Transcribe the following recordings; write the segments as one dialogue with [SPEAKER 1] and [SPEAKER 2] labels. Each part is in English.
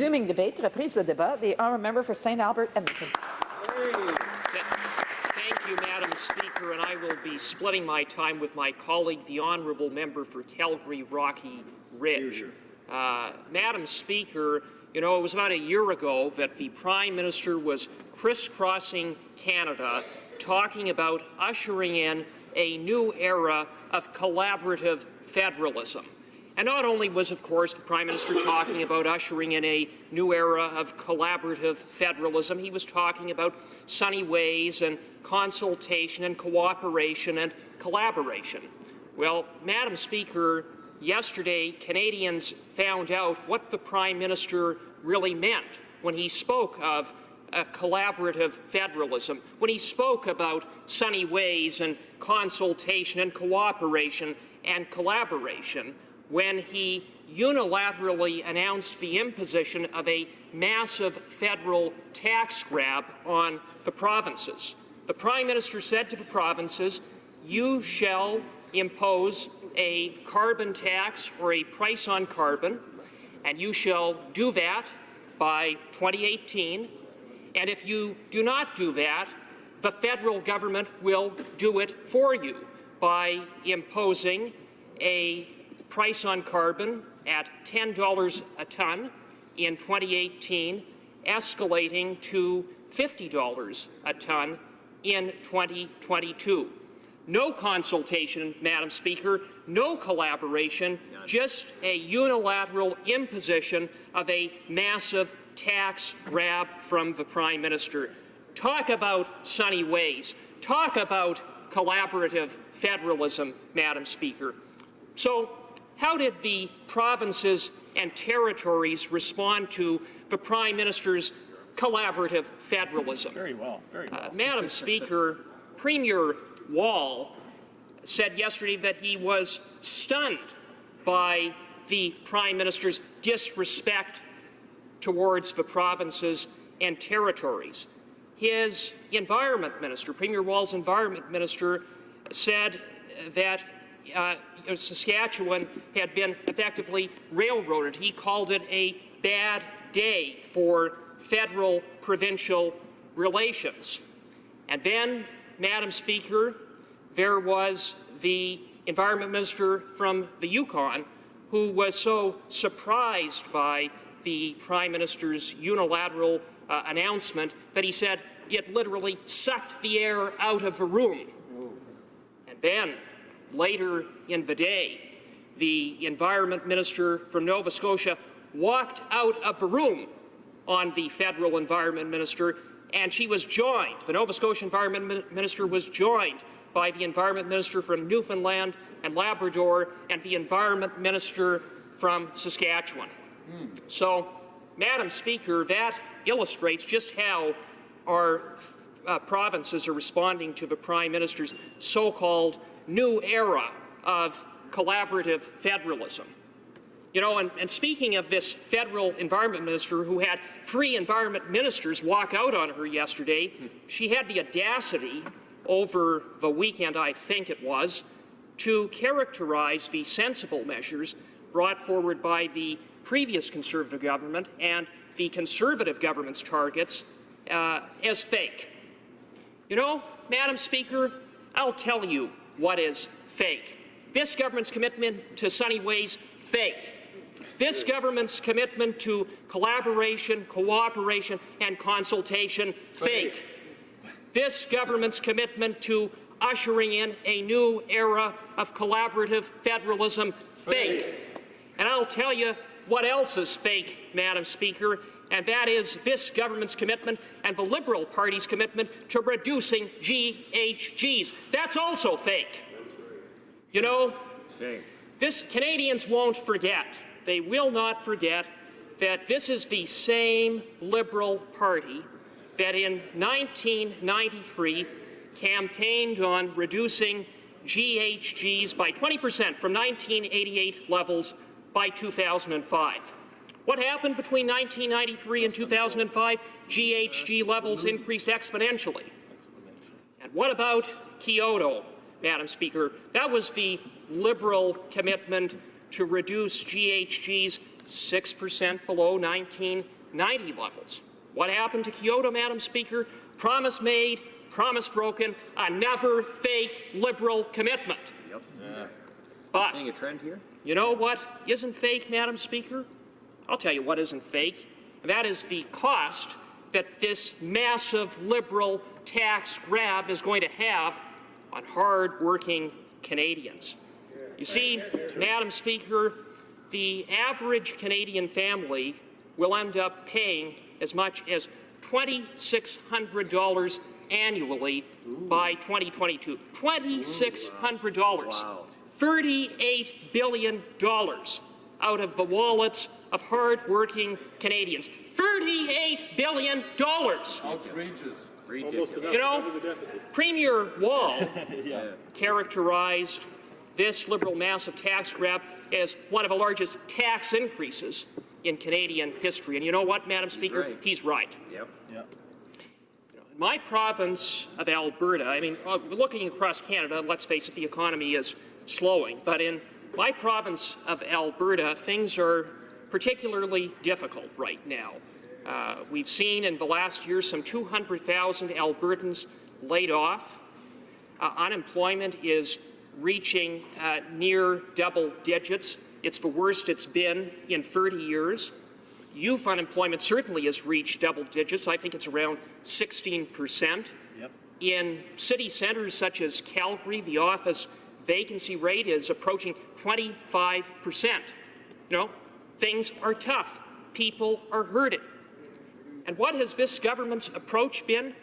[SPEAKER 1] Resuming debate, reprise de débat, the honourable member for St. Albert, Edmonton.
[SPEAKER 2] Thank you, Madam Speaker, and I will be splitting my time with my colleague, the honourable member for Calgary Rocky Ridge. Madam Speaker, you know, it was about a year ago that the Prime Minister was crisscrossing Canada talking about ushering in a new era of collaborative federalism. And not only was, of course, the Prime Minister talking about ushering in a new era of collaborative federalism, he was talking about sunny ways and consultation and cooperation and collaboration. Well, Madam Speaker, yesterday Canadians found out what the Prime Minister really meant when he spoke of collaborative federalism, when he spoke about sunny ways and consultation and cooperation and collaboration, when he unilaterally announced the imposition of a massive federal tax grab on the provinces. The Prime Minister said to the provinces, "You shall impose a carbon tax or a price on carbon, and you shall do that by 2018. And if you do not do that, the federal government will do it for you by imposing a price on carbon at $10 a tonne in 2018, escalating to $50 a tonne in 2022. No consultation, Madam Speaker, no collaboration, just a unilateral imposition of a massive tax grab from the Prime Minister. Talk about sunny ways. Talk about collaborative federalism, Madam Speaker. So, how did the provinces and territories respond to the Prime Minister's collaborative federalism?
[SPEAKER 3] Very well.
[SPEAKER 2] Madam Speaker, Premier Wall said yesterday that he was stunned by the Prime Minister's disrespect towards the provinces and territories. His Environment Minister, Premier Wall's Environment Minister, said that Saskatchewan had been effectively railroaded. He called it a bad day for federal-provincial relations. And then, Madam Speaker, there was the Environment Minister from the Yukon who was so surprised by the Prime Minister's unilateral announcement that he said it literally sucked the air out of the room. And then, later in the day, the Environment Minister from Nova Scotia walked out of the room on the federal Environment Minister, and she was joined, the Nova Scotia Environment Minister was joined by the Environment Minister from Newfoundland and Labrador and the Environment Minister from Saskatchewan. So, Madam Speaker, that illustrates just how our provinces are responding to the Prime Minister's so-called new era of collaborative federalism. You know, and speaking of this federal Environment Minister who had 3 Environment Ministers walk out on her yesterday, she had the audacity over the weekend, I think it was, to characterize the sensible measures brought forward by the previous Conservative government and the Conservative government's targets as fake. You know, Madam Speaker, I'll tell you what is fake. This government's commitment to sunny ways, fake. This government's commitment to collaboration, cooperation, and consultation, fake. This government's commitment to ushering in a new era of collaborative federalism, fake. And I'll tell you what else is fake, Madam Speaker, and that is this government's commitment and the Liberal Party's commitment to reducing GHGs. That's also fake. You know, this Canadians won't forget, they will not forget, that this is the same Liberal Party that in 1993 campaigned on reducing GHGs by 20% from 1988 levels by 2005. What happened between 1993 and 2005? GHG levels increased exponentially. And what about Kyoto, Madam Speaker? That was the Liberal commitment to reduce GHGs 6% below 1990 levels. What happened to Kyoto, Madam Speaker? Promise made, promise broken, a never fake Liberal commitment.
[SPEAKER 3] Yep.
[SPEAKER 2] But
[SPEAKER 3] seeing a trend here?
[SPEAKER 2] you know what isn't fake, Madam Speaker? I'll tell you what isn't fake. And that is the cost that this massive Liberal tax grab is going to have on hard-working Canadians. You see, Madam Speaker, the average Canadian family will end up paying as much as $2,600 annually by 2022. $2,600.
[SPEAKER 3] Wow.
[SPEAKER 2] $38 billion out of the wallets of hard-working Canadians. $38 billion.
[SPEAKER 4] Outrageous.
[SPEAKER 3] Ridiculous.
[SPEAKER 2] You know, Premier Wall characterized this Liberal massive tax grab as one of the largest tax increases in Canadian history. And you know what, Madam Speaker?
[SPEAKER 3] right.
[SPEAKER 2] He's right.
[SPEAKER 3] Yep.
[SPEAKER 2] In my province of Alberta, I mean, looking across Canada, let's face it, the economy is slowing. But in my province of Alberta, things are particularly difficult right now. We've seen in the last year some 200,000 Albertans laid off. Unemployment is reaching near double digits. It's the worst it's been in 30 years. Youth unemployment certainly has reached double digits. I think it's around 16%.
[SPEAKER 4] Yep.
[SPEAKER 2] In city centres such as Calgary, the office vacancy rate is approaching 25%. You know, things are tough. People are hurting. And what has this government's approach been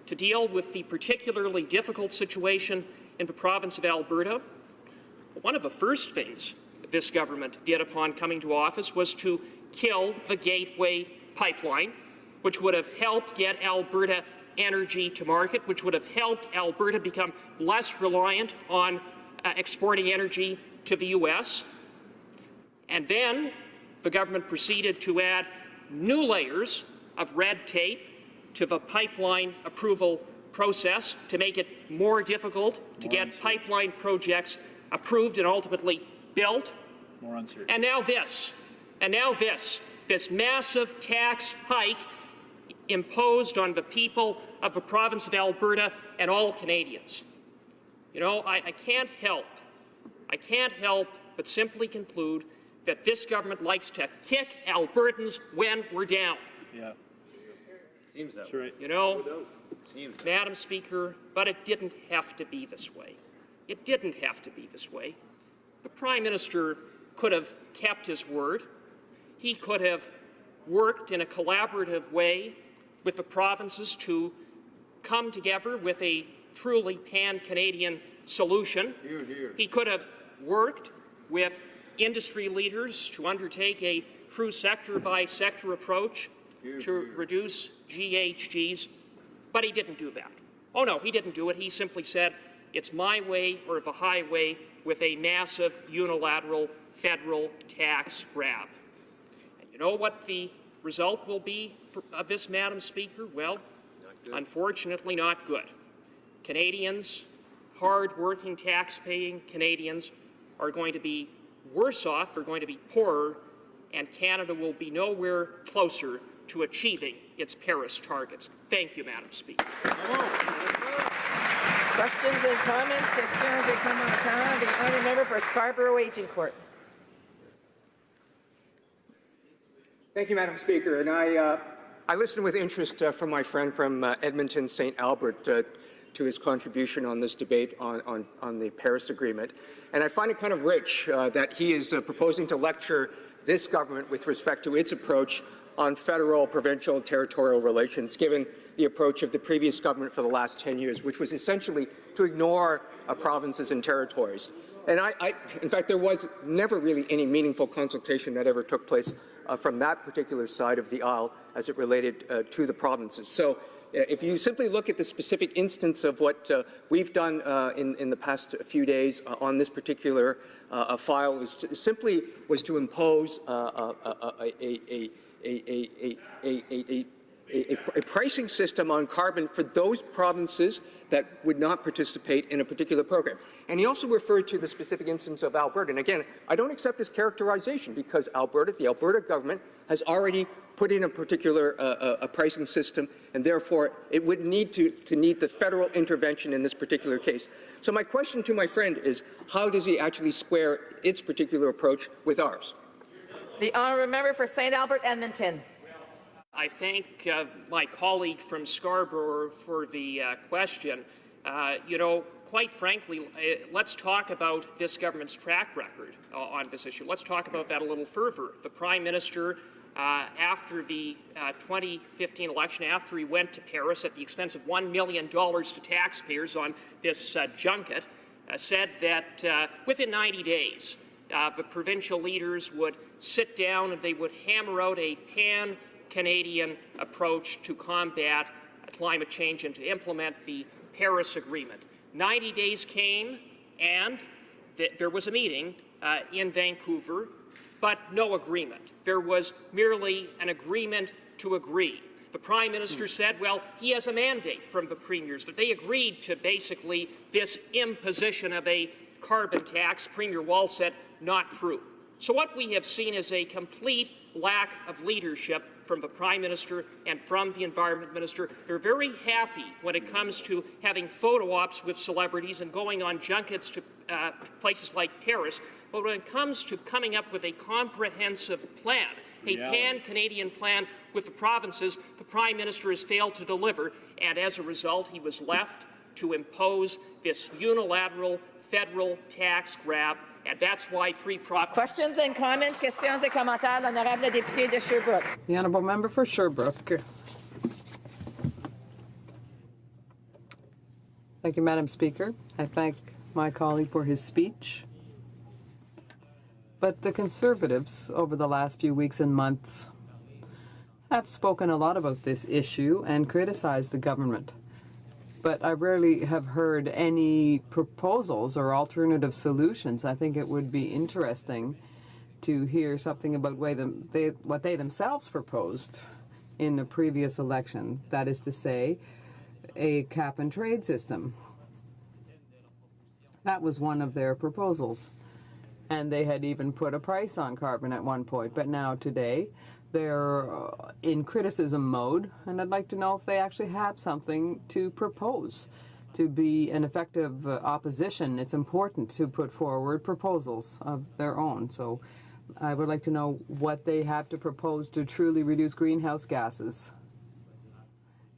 [SPEAKER 2] to deal with the particularly difficult situation in the province of Alberta? Well, one of the first things this government did upon coming to office was to kill the Gateway Pipeline, which would have helped get Alberta energy to market, which would have helped Alberta become less reliant on exporting energy to the U.S. And then the government proceeded to add new layers of red tape to the pipeline approval process to make it more difficult to get pipeline projects approved and ultimately built.
[SPEAKER 4] More uncertain.
[SPEAKER 2] And now this. This massive tax hike imposed on the people of the province of Alberta and all Canadians. You know, I can't help but simply conclude that this government likes to kick Albertans when we're down.
[SPEAKER 4] Yeah,
[SPEAKER 3] Seems that
[SPEAKER 4] that's
[SPEAKER 3] way.
[SPEAKER 4] right.
[SPEAKER 2] You know,
[SPEAKER 3] Seems that
[SPEAKER 2] Madam Speaker, but it didn't have to be this way. It didn't have to be this way. The Prime Minister could have kept his word. He could have worked in a collaborative way with the provinces to come together with a truly pan-Canadian solution.
[SPEAKER 3] Hear, hear.
[SPEAKER 2] He could have worked with industry leaders to undertake a true sector-by-sector approach to reduce GHGs, but he didn't do that. Oh no, he didn't do it. He simply said, it's my way or the highway with a massive unilateral federal tax grab. And you know what the result will be of this, Madam Speaker? Well, unfortunately not good. Canadians, hard-working, tax-paying Canadians, are going to be worse off, are going to be poorer, and Canada will be nowhere closer to achieving its Paris targets. Thank you, Madam Speaker.
[SPEAKER 1] Questions and comments? Questions et commentaires. The honourable member for Scarborough Agincourt.
[SPEAKER 5] Thank you, Madam Speaker. And I listened with interest from my friend from Edmonton, St. Albert, to his contribution on this debate on the Paris Agreement. And I find it kind of rich that he is proposing to lecture this government with respect to its approach on federal, provincial, and territorial relations, given the approach of the previous government for the last 10 years, which was essentially to ignore provinces and territories. And in fact, there was never really any meaningful consultation that ever took place from that particular side of the aisle as it related to the provinces. So if you simply look at the specific instance of what we've done in the past few days on this particular file, was simply to impose a pricing system on carbon for those provinces that would not participate in a particular program. And he also referred to the specific instance of Alberta. And again, I don't accept his characterization because Alberta, the Alberta government, has already put in a particular a pricing system, and therefore it would need to need the federal intervention in this particular case. So my question to my friend is, how does he actually square its particular approach with ours?
[SPEAKER 1] The honourable member for St. Albert, Edmonton.
[SPEAKER 2] I thank my colleague from Scarborough for the question. Quite frankly, let's talk about this government's track record on this issue. Let's talk about that a little further. The Prime Minister, after the 2015 election, after he went to Paris at the expense of $1 million to taxpayers on this junket, said that within 90 days, the provincial leaders would sit down and they would hammer out a pan-Canadian approach to combat climate change and to implement the Paris Agreement. 90 days came, and there was a meeting in Vancouver, but no agreement. There was merely an agreement to agree. The Prime Minister said, well, he has a mandate from the premiers, that they agreed to basically this imposition of a carbon tax. Premier Wall said, not true. So what we have seen is a complete lack of leadership from the Prime Minister and from the Environment Minister. They're very happy when it comes to having photo ops with celebrities and going on junkets to places like Paris. But when it comes to coming up with a comprehensive plan, a pan-Canadian plan with the provinces, the Prime Minister has failed to deliver, and as a result, he was left to impose this unilateral federal tax grab, and that's why three
[SPEAKER 1] Questions and comments, questions et commentaires, l'honorable député de Sherbrooke.
[SPEAKER 6] The honourable member for Sherbrooke. Thank you, Madam Speaker. I thank my colleague for his speech. But the Conservatives, over the last few weeks and months, have spoken a lot about this issue and criticized the government. But I rarely have heard any proposals or alternative solutions. I think it would be interesting to hear something about what they themselves proposed in the previous election. That is to say, a cap-and-trade system. That was one of their proposals. And they had even put a price on carbon at one point. But now today, they're in criticism mode, and I'd like to know if they actually have something to propose. To be an effective opposition, it's important to put forward proposals of their own. So I would like to know what they have to propose to truly reduce greenhouse gases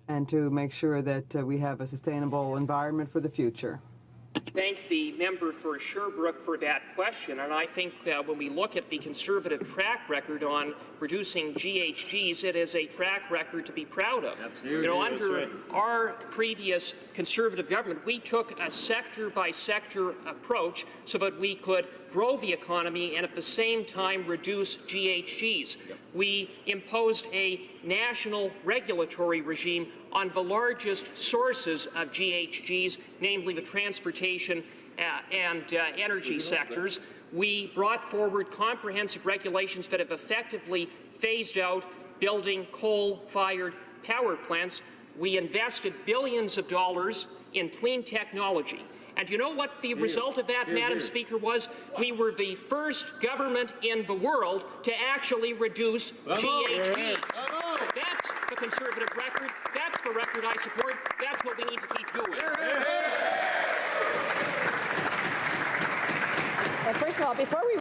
[SPEAKER 6] and to make sure that we have a sustainable environment for the future.
[SPEAKER 2] Thank the member for Sherbrooke for that question, and I think when we look at the Conservative track record on reducing GHGs, it is a track record to be proud of.
[SPEAKER 3] Absolutely.
[SPEAKER 2] Under our previous Conservative government, we took a sector-by-sector approach so that we could grow the economy and at the same time reduce GHGs. We imposed a national regulatory regime on the largest sources of GHGs, namely the transportation and energy sectors. We brought forward comprehensive regulations that have effectively phased out building coal-fired power plants. We invested billions of dollars in clean technology. And you know what the result of that, Madam Speaker, was? We were the first government in the world to actually reduce GHGs. That's the Conservative record. That's the record I support. That's what we need to keep doing.
[SPEAKER 1] Well, first of all, before we